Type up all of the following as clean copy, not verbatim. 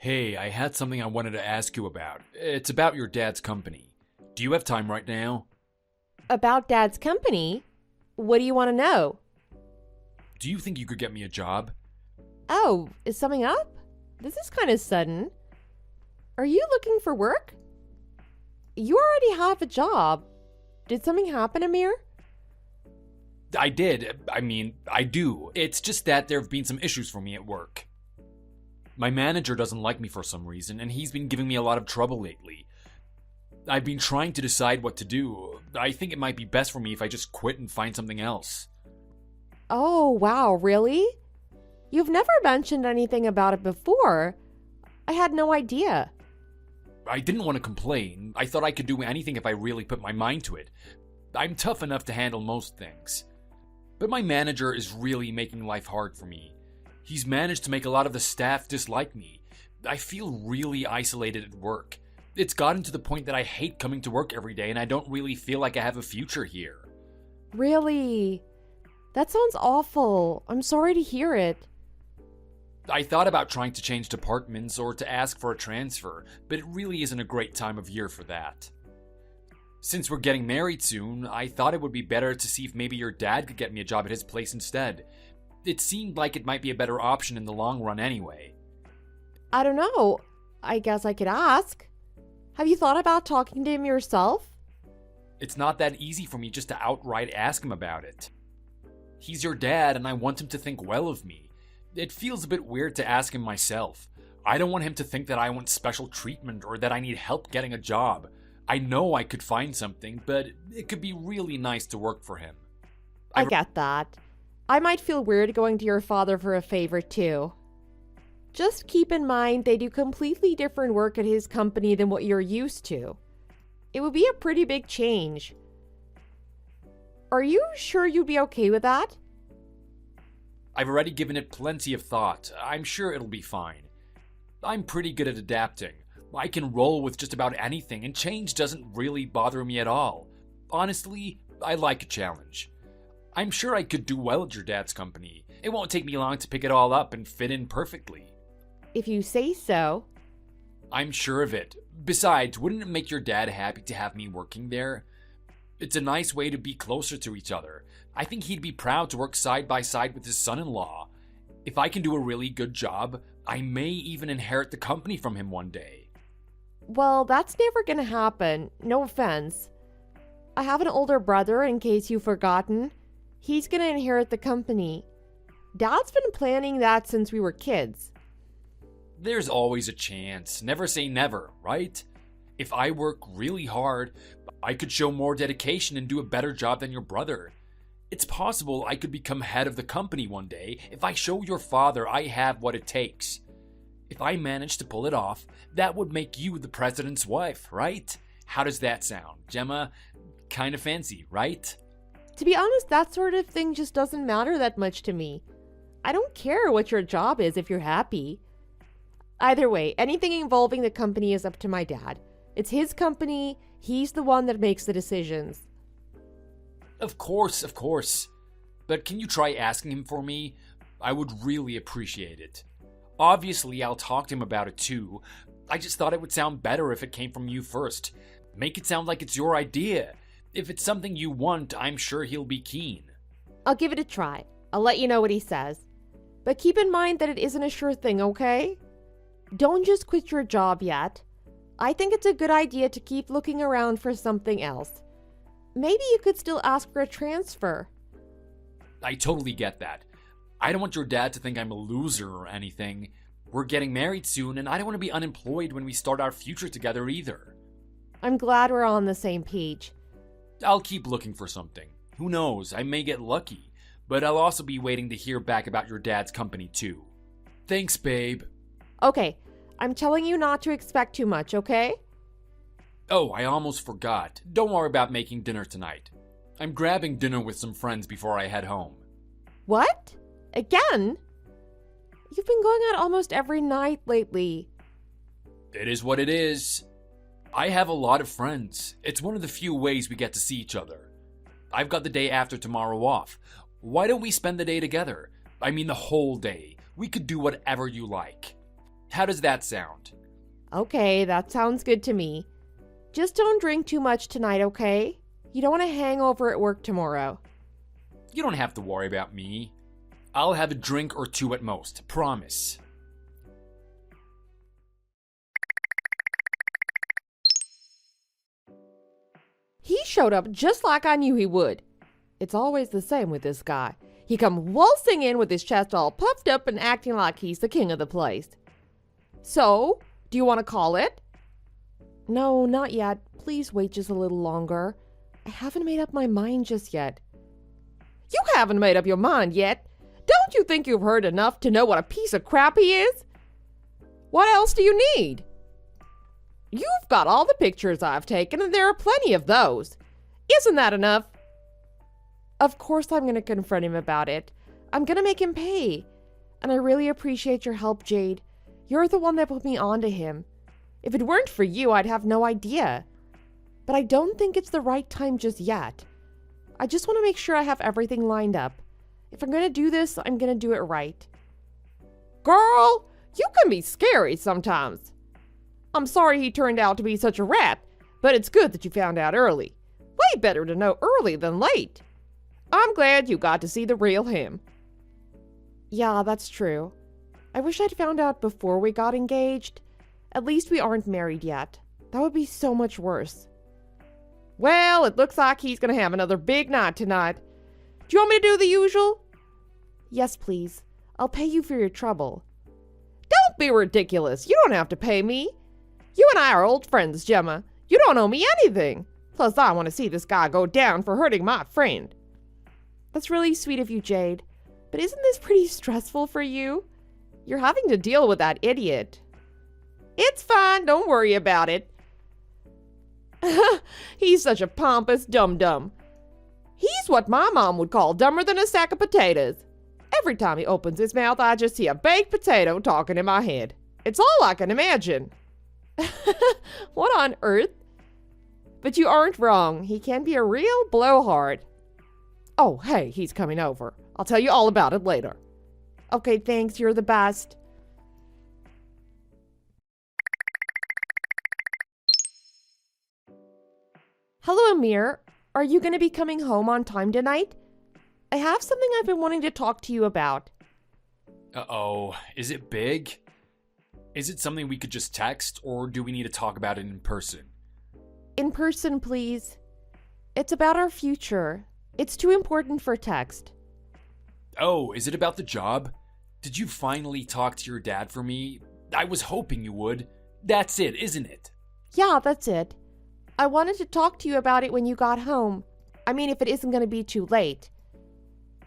Hey, I had something I wanted to ask you about. It's about your dad's company. Do you have time right now? About Dad's company? What do you want to know? Do you think you could get me a job? Oh, is something up? This is kind of sudden. Are you looking for work? You already have a job. Did something happen, Amir? I did. I do. It's just that there have been some issues for me at work. My manager doesn't like me for some reason, and he's been giving me a lot of trouble lately. I've been trying to decide what to do. I think it might be best for me if I just quit and find something else. Oh, wow, really? You've never mentioned anything about it before. I had no idea. I didn't want to complain. I thought I could do anything if I really put my mind to it. I'm tough enough to handle most things. But my manager is really making life hard for me. He's managed to make a lot of the staff dislike me. I feel really isolated at work. It's gotten to the point that I hate coming to work every day and I don't really feel like I have a future here. Really? That sounds awful. I'm sorry to hear it. I thought about trying to change departments or to ask for a transfer, but it really isn't a great time of year for that. Since we're getting married soon, I thought it would be better to see if maybe your dad could get me a job at his place instead. It seemed like it might be a better option in the long run anyway. I don't know. I guess I could ask. Have you thought about talking to him yourself? It's not that easy for me just to outright ask him about it. He's your dad and I want him to think well of me. It feels a bit weird to ask him myself. I don't want him to think that I want special treatment or that I need help getting a job. I know I could find something, but it could be really nice to work for him. I get that. I might feel weird going to your father for a favor too. Just keep in mind they do completely different work at his company than what you're used to. It would be a pretty big change. Are you sure you'd be okay with that? I've already given it plenty of thought. I'm sure it'll be fine. I'm pretty good at adapting. I can roll with just about anything, and change doesn't really bother me at all. Honestly, I like a challenge. I'm sure I could do well at your dad's company. It won't take me long to pick it all up and fit in perfectly. If you say so. I'm sure of it. Besides, wouldn't it make your dad happy to have me working there? It's a nice way to be closer to each other. I think he'd be proud to work side by side with his son-in-law. If I can do a really good job, I may even inherit the company from him one day. Well, that's never gonna happen. No offense. I have an older brother, in case you've forgotten. He's gonna inherit the company. Dad's been planning that since we were kids. There's always a chance. Never say never, right? If I work really hard, I could show more dedication and do a better job than your brother. It's possible I could become head of the company one day if I show your father I have what it takes. If I manage to pull it off, that would make you the president's wife, right? How does that sound, Gemma? Kinda fancy, right? To be honest, that sort of thing just doesn't matter that much to me. I don't care what your job is if you're happy. Either way, anything involving the company is up to my dad. It's his company. He's the one that makes the decisions. Of course. But can you try asking him for me? I would really appreciate it. Obviously, I'll talk to him about it too. I just thought it would sound better if it came from you first. Make it sound like it's your idea. If it's something you want, I'm sure he'll be keen. I'll give it a try. I'll let you know what he says. But keep in mind that it isn't a sure thing, okay? Don't just quit your job yet. I think it's a good idea to keep looking around for something else. Maybe you could still ask for a transfer. I totally get that. I don't want your dad to think I'm a loser or anything. We're getting married soon, and I don't want to be unemployed when we start our future together either. I'm glad we're on the same page. I'll keep looking for something. Who knows, I may get lucky. But I'll also be waiting to hear back about your dad's company too. Thanks, babe. Okay, I'm telling you not to expect too much, okay? Oh, I almost forgot. Don't worry about making dinner tonight. I'm grabbing dinner with some friends before I head home. What? Again? You've been going out almost every night lately. It is what it is. I have a lot of friends. It's one of the few ways we get to see each other. I've got the day after tomorrow off. Why don't we spend the day together? I mean the whole day. We could do whatever you like. How does that sound? Okay, that sounds good to me. Just don't drink too much tonight, okay? You don't want a hangover at work tomorrow. You don't have to worry about me. I'll have a drink or two at most, promise. He showed up just like I knew he would. It's always the same with this guy. He come waltzing in with his chest all puffed up and acting like he's the king of the place. So, do you want to call it? No, not yet. Please wait just a little longer. I haven't made up my mind just yet. You haven't made up your mind yet? Don't you think you've heard enough to know what a piece of crap he is? What else do you need? You've got all the pictures I've taken, and there are plenty of those. Isn't that enough? Of course I'm going to confront him about it. I'm going to make him pay. And I really appreciate your help, Jade. You're the one that put me onto him. If it weren't for you, I'd have no idea. But I don't think it's the right time just yet. I just want to make sure I have everything lined up. If I'm going to do this, I'm going to do it right. Girl, you can be scary sometimes. I'm sorry he turned out to be such a rat, but it's good that you found out early. Way better to know early than late. I'm glad you got to see the real him. Yeah, that's true. I wish I'd found out before we got engaged. At least we aren't married yet. That would be so much worse. Well, it looks like he's going to have another big night tonight. Do you want me to do the usual? Yes, please. I'll pay you for your trouble. Don't be ridiculous. You don't have to pay me. You and I are old friends, Gemma. You don't owe me anything. Plus, I want to see this guy go down for hurting my friend. That's really sweet of you, Jade. But isn't this pretty stressful for you? You're having to deal with that idiot. It's fine. Don't worry about it. He's such a pompous dum-dum. He's what my mom would call dumber than a sack of potatoes. Every time he opens his mouth, I just see a baked potato talking in my head. It's all I can imagine. What on earth? But you aren't wrong. He can be a real blowhard. Oh, hey, he's coming over. I'll tell you all about it later. Okay, thanks. You're the best. Hello, Amir. Are you going to be coming home on time tonight? I have something I've been wanting to talk to you about. Uh-oh. Is it big? Is it something we could just text, or do we need to talk about it in person? In person, please. It's about our future. It's too important for text. Oh, is it about the job? Did you finally talk to your dad for me? I was hoping you would. That's it, isn't it? Yeah, that's it. I wanted to talk to you about it when you got home. I mean, if it isn't going to be too late.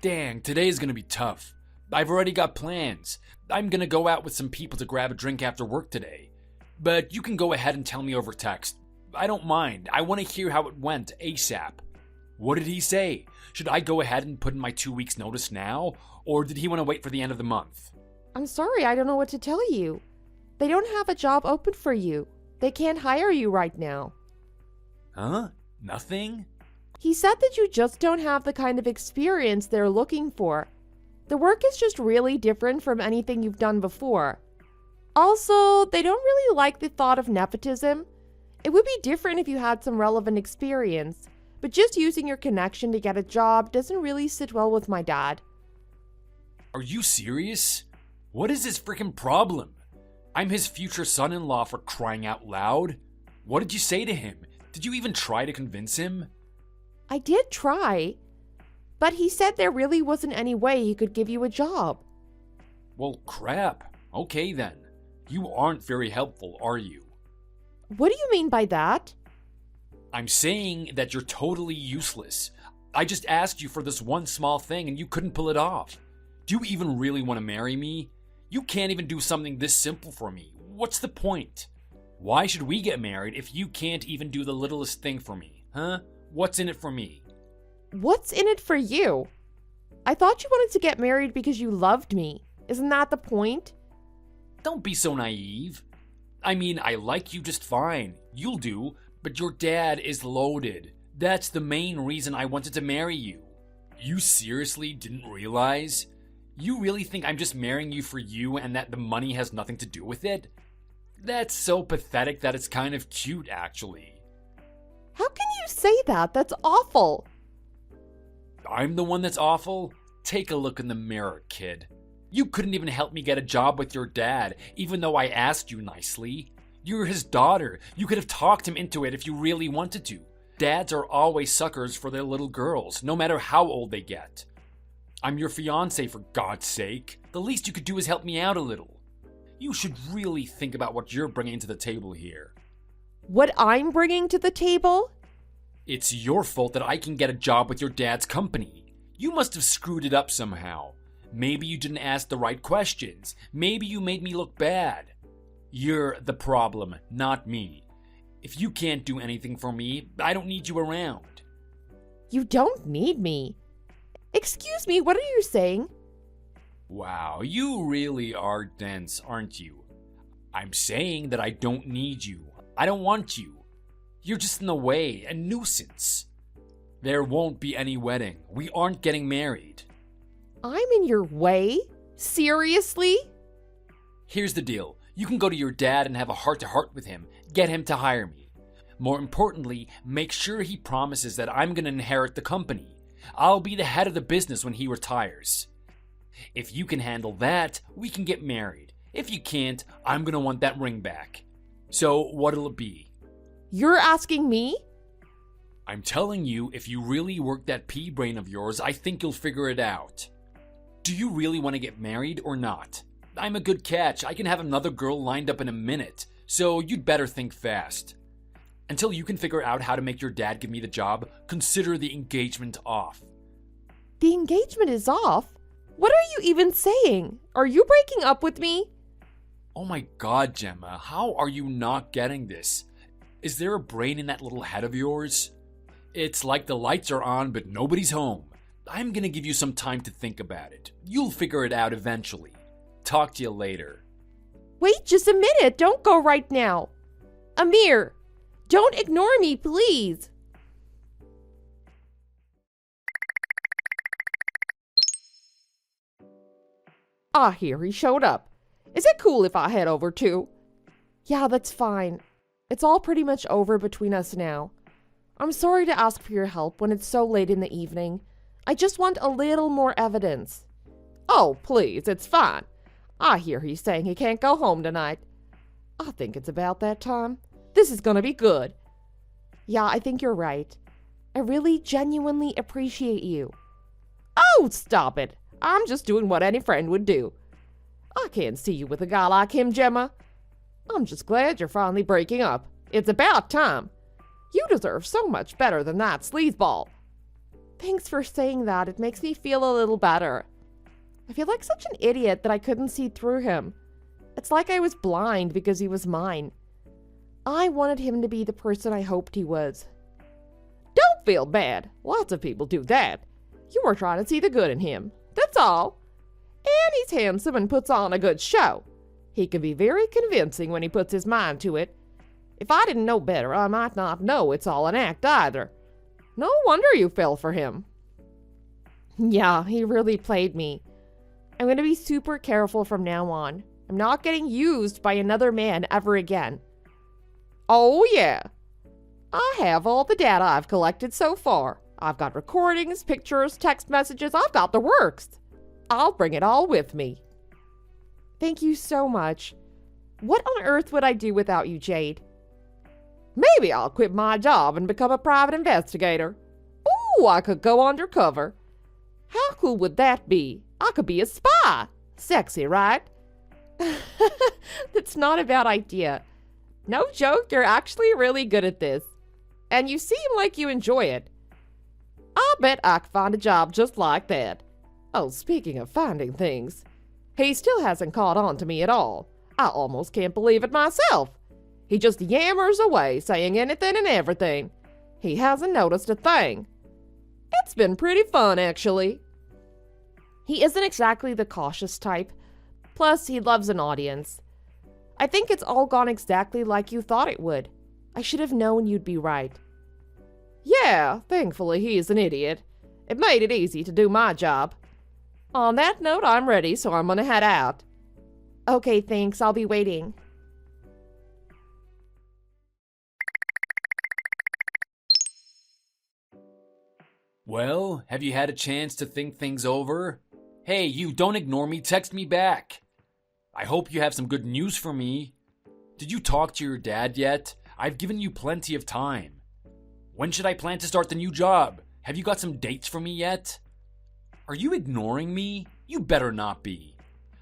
Dang, today's gonna be tough. I've already got plans. I'm gonna go out with some people to grab a drink after work today. But you can go ahead and tell me over text. I don't mind. I want to hear how it went ASAP. What did he say? Should I go ahead and put in my 2 weeks notice now? Or did he want to wait for the end of the month? I'm sorry, I don't know what to tell you. They don't have a job open for you. They can't hire you right now. Huh? Nothing? He said that you just don't have the kind of experience they're looking for. The work is just really different from anything you've done before. Also, they don't really like the thought of nepotism. It would be different if you had some relevant experience, but just using your connection to get a job doesn't really sit well with my dad. Are you serious? What is his freaking problem? I'm his future son-in-law, for crying out loud. What did you say to him? Did you even try to convince him? I did try, but he said there really wasn't any way he could give you a job. Well, crap. Okay then. You aren't very helpful, are you? What do you mean by that? I'm saying that you're totally useless. I just asked you for this one small thing and you couldn't pull it off. Do you even really want to marry me? You can't even do something this simple for me. What's the point? Why should we get married if you can't even do the littlest thing for me, huh? What's in it for me? What's in it for you? I thought you wanted to get married because you loved me. Isn't that the point? Don't be so naive. I mean, I like you just fine. You'll do, but your dad is loaded. That's the main reason I wanted to marry you. You seriously didn't realize? You really think I'm just marrying you for you and that the money has nothing to do with it? That's so pathetic that it's kind of cute, actually. How can you say that? That's awful. I'm the one that's awful? Take a look in the mirror, kid. You couldn't even help me get a job with your dad, even though I asked you nicely. You're his daughter. You could have talked him into it if you really wanted to. Dads are always suckers for their little girls, no matter how old they get. I'm your fiance, for God's sake. The least you could do is help me out a little. You should really think about what you're bringing to the table here. What I'm bringing to the table? It's your fault that I can get a job with your dad's company. You must have screwed it up somehow. Maybe you didn't ask the right questions. Maybe you made me look bad. You're the problem, not me. If you can't do anything for me, I don't need you around. You don't need me. Excuse me, what are you saying? Wow, you really are dense, aren't you? I'm saying that I don't need you. I don't want you. You're just in the way, a nuisance. There won't be any wedding. We aren't getting married. I'm in your way? Seriously? Here's the deal. You can go to your dad and have a heart-to-heart with him. Get him to hire me. More importantly, make sure he promises that I'm going to inherit the company. I'll be the head of the business when he retires. If you can handle that, we can get married. If you can't, I'm going to want that ring back. So what'll it be? You're asking me? I'm telling you, if you really work that pea brain of yours, I think you'll figure it out. Do you really want to get married or not? I'm a good catch. I can have another girl lined up in a minute, so you'd better think fast. Until you can figure out how to make your dad give me the job, consider the engagement off. The engagement is off? What are you even saying? Are you breaking up with me? Oh my God, Gemma, how are you not getting this? Is there a brain in that little head of yours? It's like the lights are on, but nobody's home. I'm gonna give you some time to think about it. You'll figure it out eventually. Talk to you later. Wait just a minute. Don't go right now. Amir, don't ignore me, please. Ah, here he showed up. Is it cool if I head over too? Yeah, that's fine. It's all pretty much over between us now. I'm sorry to ask for your help when it's so late in the evening. I just want a little more evidence. Oh, please, it's fine. I hear he's saying he can't go home tonight. I think it's about that time. This is gonna be good. Yeah, I think you're right. I really genuinely appreciate you. Oh, stop it. I'm just doing what any friend would do. I can't see you with a guy like him, Gemma. I'm just glad you're finally breaking up. It's about time. You deserve so much better than that sleazeball. Thanks for saying that. It makes me feel a little better. I feel like such an idiot that I couldn't see through him. It's like I was blind because he was mine. I wanted him to be the person I hoped he was. Don't feel bad. Lots of people do that. You were trying to see the good in him. That's all. And he's handsome and puts on a good show. He can be very convincing when he puts his mind to it. If I didn't know better, I might not know it's all an act either. No wonder you fell for him. Yeah, he really played me. I'm going to be super careful from now on. I'm not getting used by another man ever again. Oh, yeah. I have all the data I've collected so far. I've got recordings, pictures, text messages. I've got the works. I'll bring it all with me. Thank you so much. What on earth would I do without you, Jade? Maybe I'll quit my job and become a private investigator. Ooh, I could go undercover. How cool would that be? I could be a spy. Sexy, right? That's not a bad idea. No joke, you're actually really good at this. And you seem like you enjoy it. I bet I could find a job just like that. Oh, speaking of finding things, he still hasn't caught on to me at all. I almost can't believe it myself. He just yammers away, saying anything and everything. He hasn't noticed a thing. It's been pretty fun, actually. He isn't exactly the cautious type. Plus, he loves an audience. I think it's all gone exactly like you thought it would. I should have known you'd be right. Yeah, thankfully he's an idiot. It made it easy to do my job. On that note, I'm ready, so I'm gonna head out. Okay, thanks. I'll be waiting. Well, have you had a chance to think things over? Hey, you, don't ignore me. Text me back. I hope you have some good news for me. Did you talk to your dad yet? I've given you plenty of time. When should I plan to start the new job? Have you got some dates for me yet? Are you ignoring me? You better not be.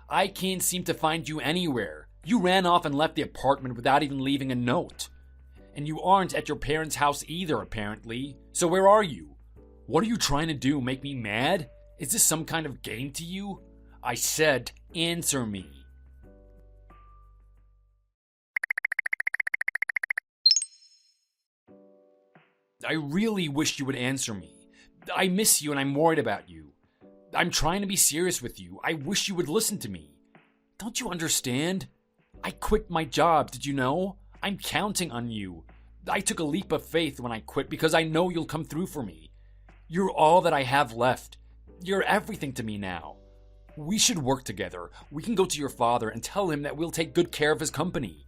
I can't seem to find you anywhere. You ran off and left the apartment without even leaving a note. And you aren't at your parents' house either, apparently. So where are you? What are you trying to do? Make me mad? Is this some kind of game to you? I said, answer me. I really wish you would answer me. I miss you and I'm worried about you. I'm trying to be serious with you. I wish you would listen to me. Don't you understand? I quit my job, did you know? I'm counting on you. I took a leap of faith when I quit because I know you'll come through for me. You're all that I have left. You're everything to me now. We should work together. We can go to your father and tell him that we'll take good care of his company.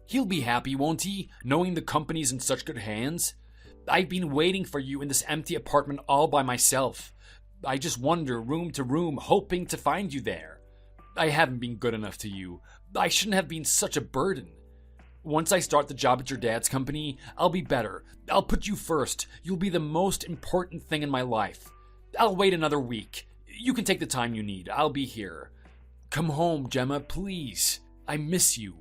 He'll be happy, won't he, knowing the company's in such good hands? I've been waiting for you in this empty apartment all by myself. I just wander room to room, hoping to find you there. I haven't been good enough to you. I shouldn't have been such a burden. Once I start the job at your dad's company, I'll be better. I'll put you first. You'll be the most important thing in my life. I'll wait another week. You can take the time you need. I'll be here. Come home, Gemma, please. I miss you.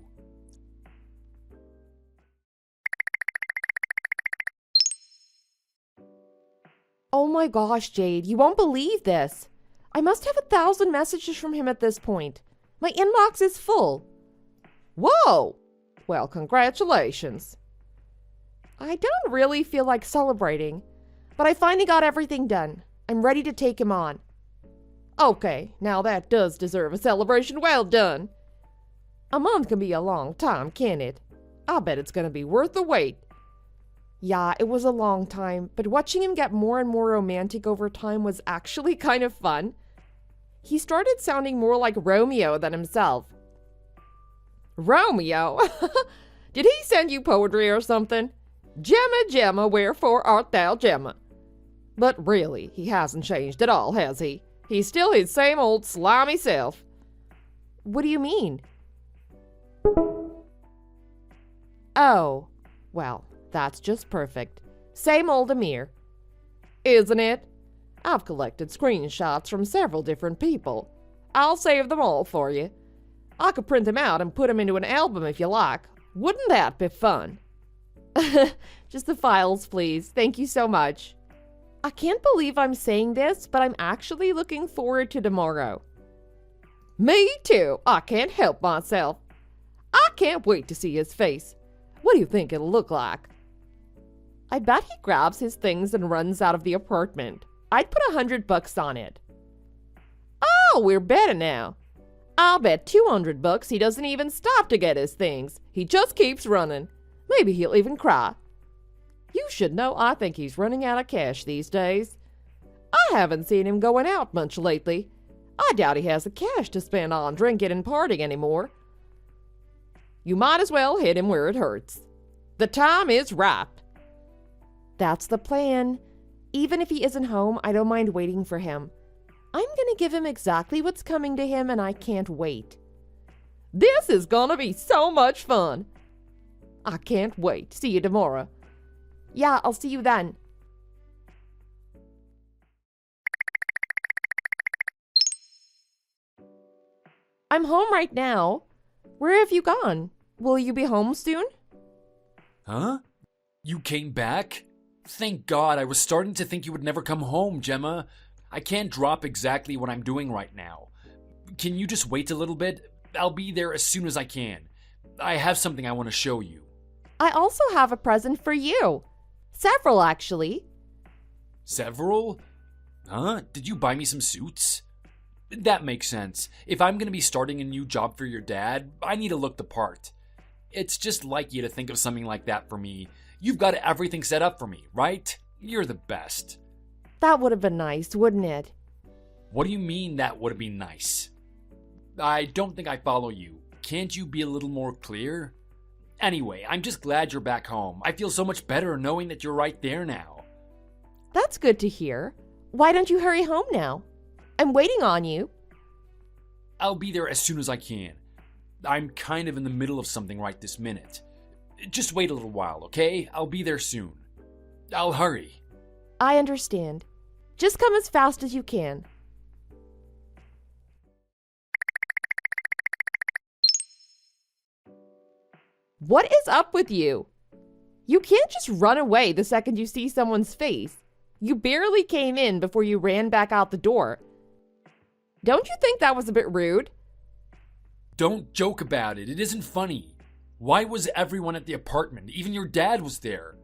Oh my gosh, Jade, you won't believe this. I must have 1,000 messages from him at this point. My inbox is full. Whoa! Well, congratulations. I don't really feel like celebrating, but I finally got everything done. I'm ready to take him on. Okay, now that does deserve a celebration. Well done. A month can be a long time, can't it? I bet it's gonna be worth the wait. Yeah, it was a long time, but watching him get more and more romantic over time was actually kind of fun. He started sounding more like Romeo than himself. Romeo? Did he send you poetry or something? Gemma, Gemma, wherefore art thou Gemma? But really, he hasn't changed at all, has he? He's still his same old slimy self. What do you mean? Oh, well, that's just perfect. Same old Amir. Isn't it? I've collected screenshots from several different people. I'll save them all for you. I could print them out and put them into an album if you like. Wouldn't that be fun? Just the files, please. Thank you so much. I can't believe I'm saying this, but I'm actually looking forward to tomorrow. Me too. I can't help myself. I can't wait to see his face. What do you think it'll look like? I bet he grabs his things and runs out of the apartment. I'd put $100 on it. Oh, we're better now. I'll bet $200 he doesn't even stop to get his things. He just keeps running. Maybe he'll even cry. You should know I think he's running out of cash these days. I haven't seen him going out much lately. I doubt he has the cash to spend on drinking and partying anymore. You might as well hit him where it hurts. The time is ripe. That's the plan. Even if he isn't home, I don't mind waiting for him. I'm gonna give him exactly what's coming to him, and I can't wait. This is gonna be so much fun. I can't wait. See you tomorrow. Yeah, I'll see you then. I'm home right now. Where have you gone? Will you be home soon? Huh? You came back? Thank God, I was starting to think you would never come home, Gemma. I can't drop exactly what I'm doing right now. Can you just wait a little bit? I'll be there as soon as I can. I have something I want to show you. I also have a present for you. Several, actually. Several? Huh? Did you buy me some suits? That makes sense. If I'm going to be starting a new job for your dad, I need to look the part. It's just like you to think of something like that for me. You've got everything set up for me, right? You're the best. That would have been nice, wouldn't it? What do you mean that would have been nice? I don't think I follow you. Can't you be a little more clear? Anyway, I'm just glad you're back home. I feel so much better knowing that you're right there now. That's good to hear. Why don't you hurry home now? I'm waiting on you. I'll be there as soon as I can. I'm kind of in the middle of something right this minute. Just wait a little while, okay? I'll be there soon. I'll hurry. I understand. Just come as fast as you can. What is up with you? You can't just run away the second you see someone's face. You barely came in before you ran back out the door. Don't you think that was a bit rude? Don't joke about it. It isn't funny. Why was everyone at the apartment? Even your dad was there.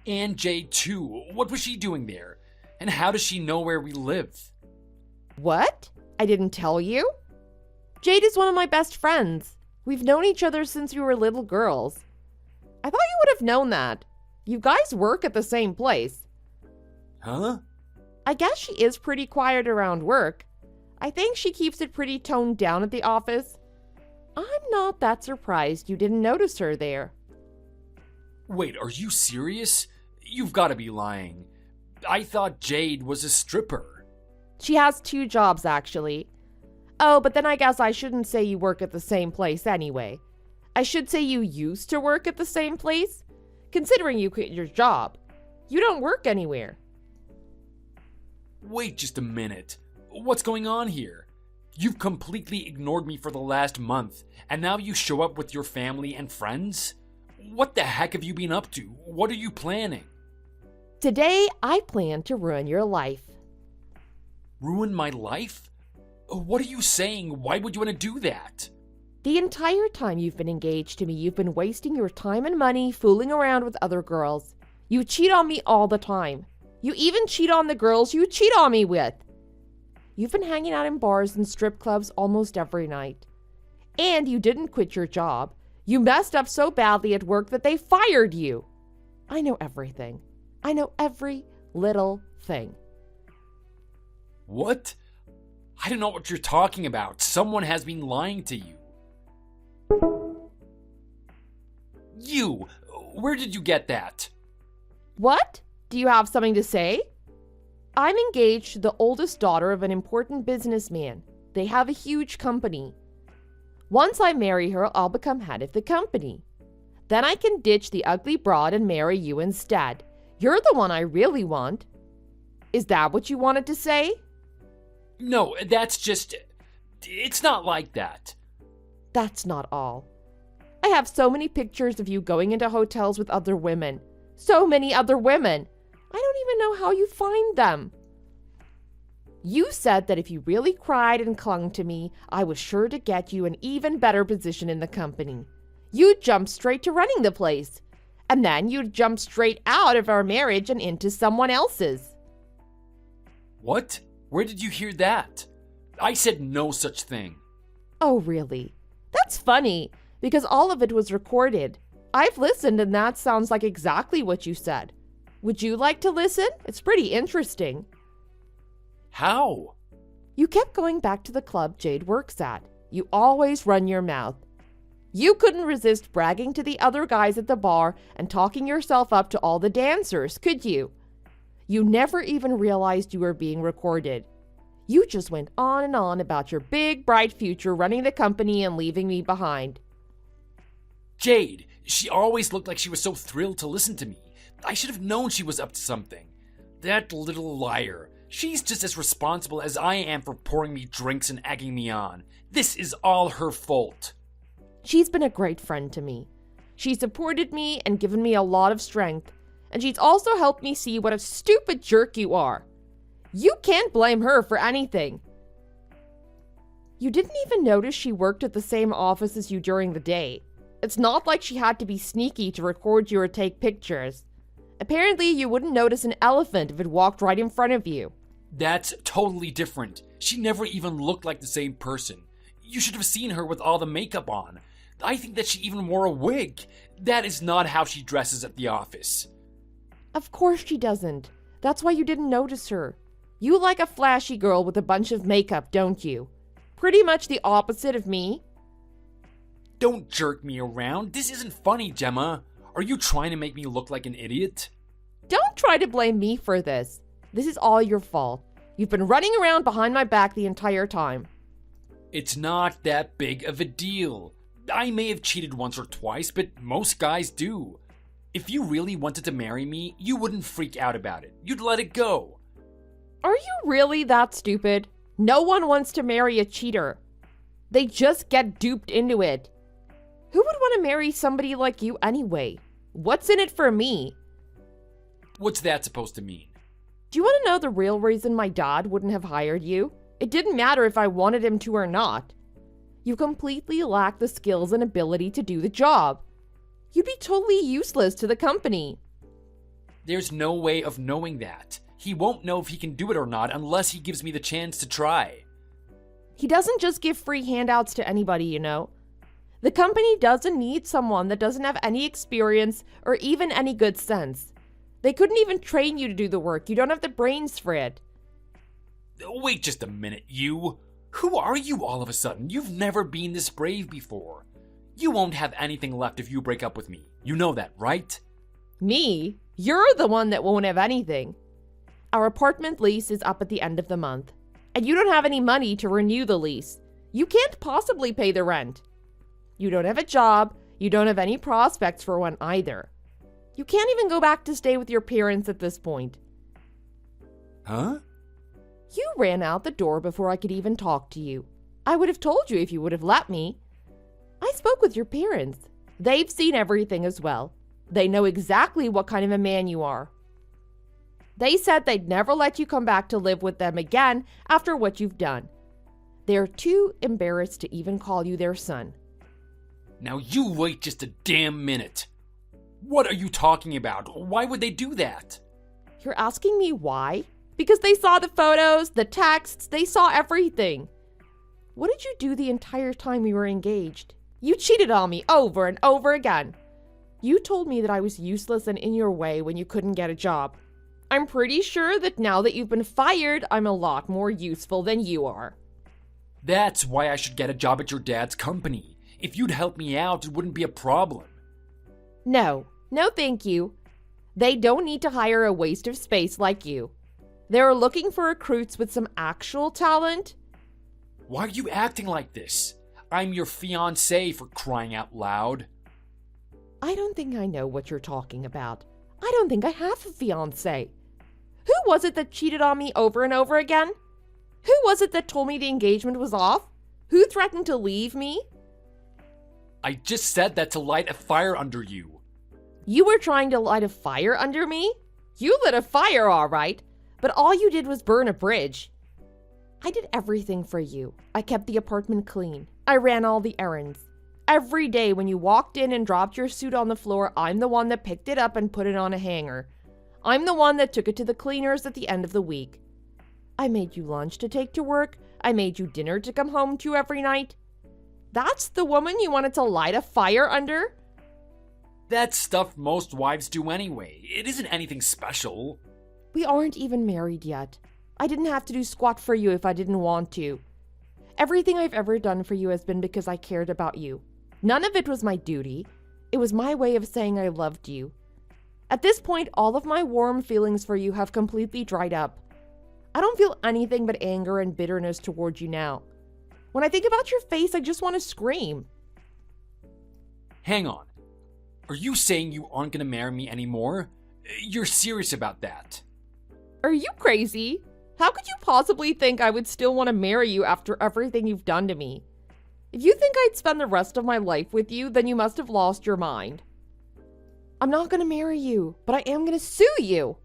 And Jade too. What was she doing there? And how does she know where we live? What? I didn't tell you? Jade is one of my best friends. We've known each other since we were little girls. I thought you would have known that. You guys work at the same place. Huh? I guess she is pretty quiet around work. I think she keeps it pretty toned down at the office. I'm not that surprised you didn't notice her there. Wait, are you serious? You've got to be lying. I thought Jade was a stripper. She has 2 jobs, actually. Oh, but then I guess I shouldn't say you work at the same place anyway. I should say you used to work at the same place, considering you quit your job. You don't work anywhere. Wait just a minute. What's going on here? You've completely ignored me for the last month, and now you show up with your family and friends? What the heck have you been up to? What are you planning? Today, I plan to ruin your life. Ruin my life? What are you saying? Why would you want to do that? The entire time you've been engaged to me, you've been wasting your time and money fooling around with other girls. You cheat on me all the time. You even cheat on the girls you cheat on me with. You've been hanging out in bars and strip clubs almost every night. And you didn't quit your job. You messed up so badly at work that they fired you. I know everything. I know every little thing. What? I don't know what you're talking about. Someone has been lying to you. You! Where did you get that? What? Do you have something to say? I'm engaged to the oldest daughter of an important businessman. They have a huge company. Once I marry her, I'll become head of the company. Then I can ditch the ugly broad and marry you instead. You're the one I really want. Is that what you wanted to say? No, that's just... It's not like that. That's not all. I have so many pictures of you going into hotels with other women. So many other women. I don't even know how you find them. You said that if you really cried and clung to me, I was sure to get you an even better position in the company. You'd jump straight to running the place. And then you'd jump straight out of our marriage and into someone else's. What? Where did you hear that? I said no such thing. Oh, really? That's funny, because all of it was recorded. I've listened and that sounds like exactly what you said. Would you like to listen? It's pretty interesting. How? You kept going back to the club Jade works at. You always run your mouth. You couldn't resist bragging to the other guys at the bar and talking yourself up to all the dancers, could you? You never even realized you were being recorded. You just went on and on about your big, bright future running the company and leaving me behind. Jade, she always looked like she was so thrilled to listen to me. I should have known she was up to something. That little liar. She's just as responsible as I am for pouring me drinks and egging me on. This is all her fault. She's been a great friend to me. She supported me and given me a lot of strength. And she's also helped me see what a stupid jerk you are. You can't blame her for anything. You didn't even notice she worked at the same office as you during the day. It's not like she had to be sneaky to record you or take pictures. Apparently, you wouldn't notice an elephant if it walked right in front of you. That's totally different. She never even looked like the same person. You should have seen her with all the makeup on. I think that she even wore a wig. That is not how she dresses at the office. Of course she doesn't. That's why you didn't notice her. You like a flashy girl with a bunch of makeup, don't you? Pretty much the opposite of me. Don't jerk me around. This isn't funny, Gemma. Are you trying to make me look like an idiot? Don't try to blame me for this. This is all your fault. You've been running around behind my back the entire time. It's not that big of a deal. I may have cheated once or twice, but most guys do. If you really wanted to marry me, you wouldn't freak out about it. You'd let it go. Are you really that stupid? No one wants to marry a cheater. They just get duped into it. Who would want to marry somebody like you anyway? What's in it for me? What's that supposed to mean? Do you want to know the real reason my dad wouldn't have hired you? It didn't matter if I wanted him to or not. You completely lack the skills and ability to do the job. You'd be totally useless to the company. There's no way of knowing that. He won't know if he can do it or not unless he gives me the chance to try. He doesn't just give free handouts to anybody, you know. The company doesn't need someone that doesn't have any experience or even any good sense. They couldn't even train you to do the work. You don't have the brains for it. Wait just a minute, you. Who are you all of a sudden? You've never been this brave before. You won't have anything left if you break up with me. You know that, right? Me? You're the one that won't have anything. Our apartment lease is up at the end of the month, and you don't have any money to renew the lease. You can't possibly pay the rent. You don't have a job. You don't have any prospects for one either. You can't even go back to stay with your parents at this point. Huh? You ran out the door before I could even talk to you. I would have told you if you would have let me. I spoke with your parents. They've seen everything as well. They know exactly what kind of a man you are. They said they'd never let you come back to live with them again after what you've done. They're too embarrassed to even call you their son. Now you wait just a damn minute. What are you talking about? Why would they do that? You're asking me why? Because they saw the photos, the texts, they saw everything. What did you do the entire time we were engaged? You cheated on me over and over again. You told me that I was useless and in your way when you couldn't get a job. I'm pretty sure that now that you've been fired, I'm a lot more useful than you are. That's why I should get a job at your dad's company. If you'd help me out, it wouldn't be a problem. No thank you. They don't need to hire a waste of space like you. They're looking for recruits with some actual talent. Why are you acting like this? I'm your fiance, for crying out loud. I don't think I know what you're talking about. I don't think I have a fiance. Who was it that cheated on me over and over again? Who was it that told me the engagement was off? Who threatened to leave me? I just said that to light a fire under you. You were trying to light a fire under me? You lit a fire, all right, but all you did was burn a bridge. I did everything for you. I kept the apartment clean. I ran all the errands. Every day when you walked in and dropped your suit on the floor, I'm the one that picked it up and put it on a hanger. I'm the one that took it to the cleaners at the end of the week. I made you lunch to take to work. I made you dinner to come home to every night. That's the woman you wanted to light a fire under? That's stuff most wives do anyway. It isn't anything special. We aren't even married yet. I didn't have to do squat for you if I didn't want to. Everything I've ever done for you has been because I cared about you. None of it was my duty. It was my way of saying I loved you. At this point, all of my warm feelings for you have completely dried up. I don't feel anything but anger and bitterness towards you now. When I think about your face, I just want to scream. Hang on. Are you saying you aren't going to marry me anymore? You're serious about that? Are you crazy? How could you possibly think I would still want to marry you after everything you've done to me? If you think I'd spend the rest of my life with you, then you must have lost your mind. I'm not going to marry you, but I am going to sue you.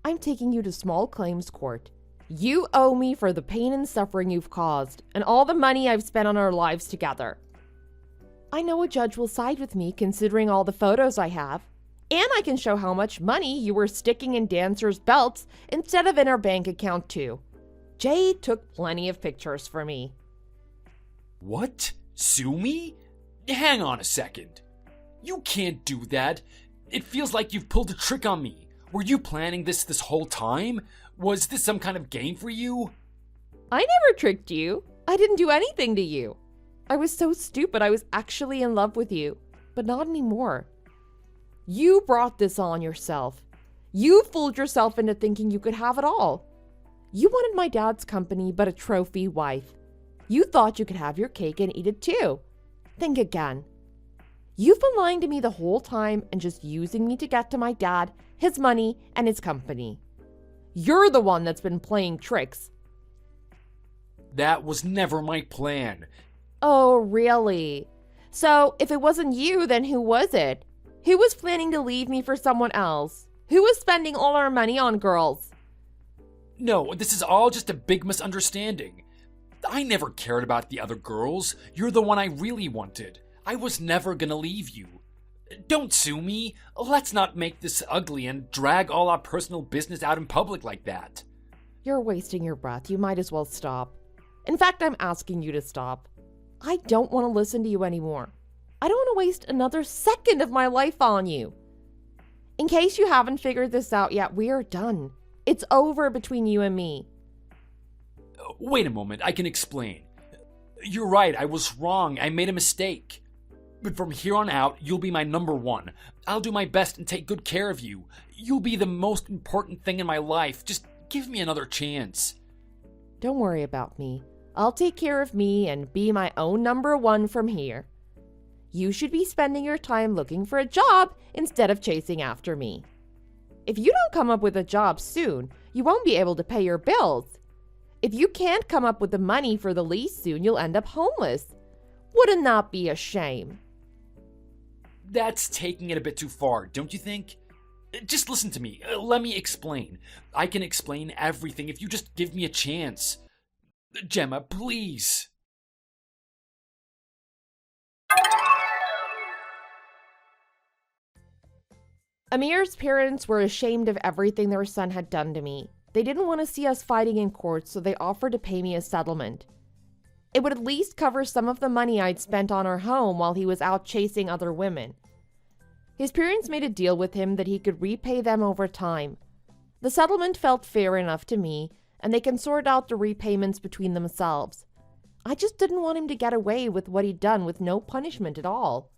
I'm taking you to small claims court. You owe me for the pain and suffering you've caused, and all the money I've spent on our lives together. I know a judge will side with me considering all the photos I have, and I can show how much money you were sticking in dancers' belts instead of in our bank account too. Jay took plenty of pictures for me. What? Sue me? Hang on a second. You can't do that. It feels like you've pulled a trick on me. Were you planning this whole time? Was this some kind of game for you? I never tricked you. I didn't do anything to you. I was so stupid I was actually in love with you, but not anymore. You brought this on yourself. You fooled yourself into thinking you could have it all. You wanted my dad's company, but a trophy wife. You thought you could have your cake and eat it too. Think again. You've been lying to me the whole time and just using me to get to my dad, his money, and his company. You're the one that's been playing tricks. That was never my plan. Oh, really? So, if it wasn't you, then who was it? Who was planning to leave me for someone else? Who was spending all our money on girls? No, this is all just a big misunderstanding. I never cared about the other girls. You're the one I really wanted. I was never gonna leave you. Don't sue me. Let's not make this ugly and drag all our personal business out in public like that. You're wasting your breath. You might as well stop. In fact, I'm asking you to stop. I don't want to listen to you anymore. I don't want to waste another second of my life on you. In case you haven't figured this out yet, we are done. It's over between you and me. Wait a moment, I can explain. You're right, I was wrong. I made a mistake. But from here on out, you'll be my number one. I'll do my best and take good care of you. You'll be the most important thing in my life. Just give me another chance. Don't worry about me. I'll take care of me and be my own number one from here. You should be spending your time looking for a job instead of chasing after me. If you don't come up with a job soon, you won't be able to pay your bills. If you can't come up with the money for the lease soon, you'll end up homeless. Wouldn't that be a shame? That's taking it a bit too far, don't you think? Just listen to me. Let me explain. I can explain everything if you just give me a chance. Gemma, please. Amir's parents were ashamed of everything their son had done to me. They didn't want to see us fighting in court, so they offered to pay me a settlement. It would at least cover some of the money I'd spent on our home while he was out chasing other women. His parents made a deal with him that he could repay them over time. The settlement felt fair enough to me, and they can sort out the repayments between themselves. I just didn't want him to get away with what he'd done with no punishment at all.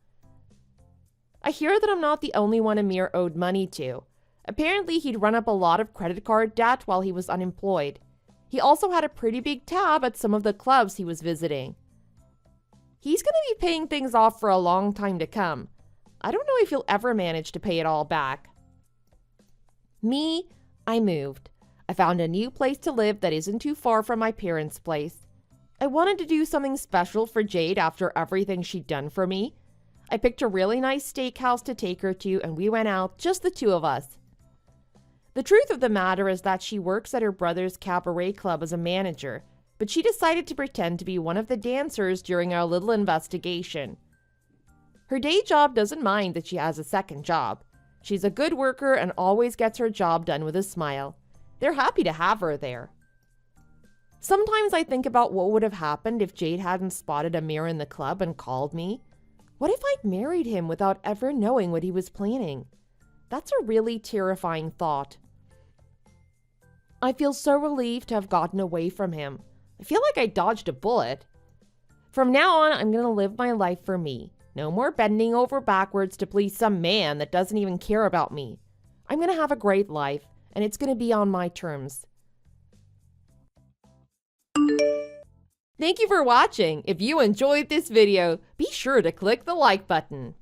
I hear that I'm not the only one Amir owed money to. Apparently, he'd run up a lot of credit card debt while he was unemployed. He also had a pretty big tab at some of the clubs he was visiting. He's going to be paying things off for a long time to come. I don't know if he'll ever manage to pay it all back. Me, I moved. I found a new place to live that isn't too far from my parents' place. I wanted to do something special for Jade after everything she'd done for me. I picked a really nice steakhouse to take her to, and we went out, just the two of us. The truth of the matter is that she works at her brother's cabaret club as a manager, but she decided to pretend to be one of the dancers during our little investigation. Her day job doesn't mind that she has a second job. She's a good worker and always gets her job done with a smile. They're happy to have her there. Sometimes I think about what would have happened if Jade hadn't spotted Amir in the club and called me. What if I'd married him without ever knowing what he was planning? That's a really terrifying thought. I feel so relieved to have gotten away from him. I feel like I dodged a bullet. From now on, I'm going to live my life for me. No more bending over backwards to please some man that doesn't even care about me. I'm going to have a great life, and it's going to be on my terms. Thank you for watching. If you enjoyed this video, be sure to click the like button.